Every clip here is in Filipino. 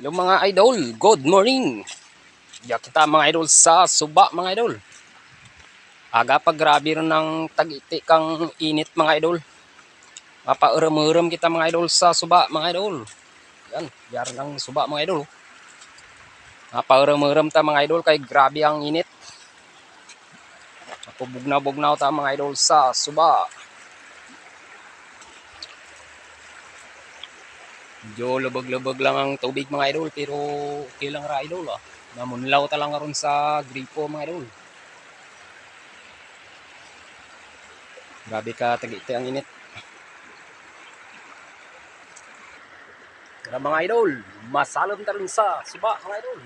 Hello mga idol, good morning. Diyan kita mga idol sa Suba mga idol. Aga pa grabe rin ng tag-iti kang init mga idol. Mapauram-uram kita mga idol sa Suba mga idol. Yan, diyan ng Suba mga idol. Mapauram-uram ta mga idol kay grabe ang init. Mapubugnaw-bugnaw ta mga idol sa Suba. Medyo lubog-lubog lang ang tubig mga idol pero okay lang ra idol ah. Namunlaw ta lang ron sa gripo mga idol. Grabe ka tag-iti ang init. Kaya mga idol, masalam ta rin sa Suba mga idol.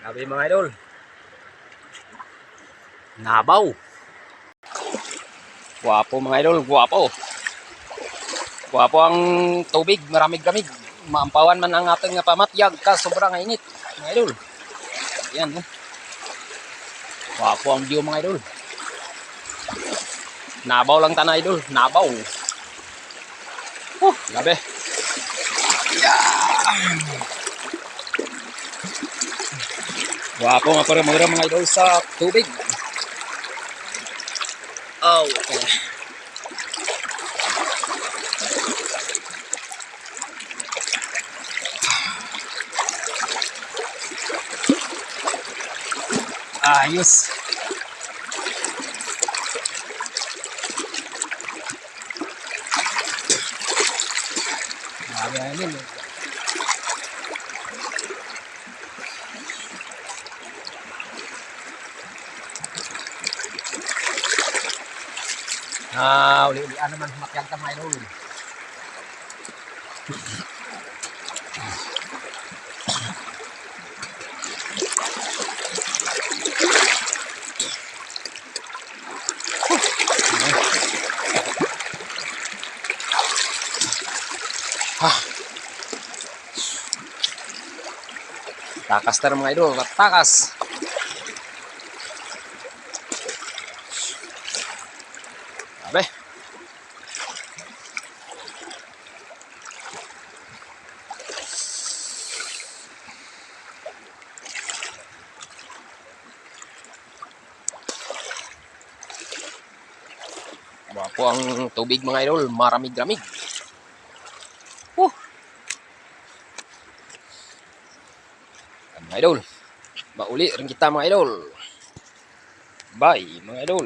Grabe mga idol. Nabaw. Guwapo mga idol, guwapo. Guwapo ang tubig, maramig-gamig. Maampawan man ang ating pamatyag ka sobrang init mga idol. Ayan no. Guwapo ang view mga idol. Nabaw lang tanah idol, nabaw. Grabe. Guwapo nga para mga idol sa tubig. Oh, okay. Ayos. Ayan. Uli-ulian naman makyag ta mga idol. Takas ta mga idol, takas. Abe. Guwapo ang tubig mga idol, maramig-ramig. Mga idol, mauli rin kita mga idol. Bye mga idol.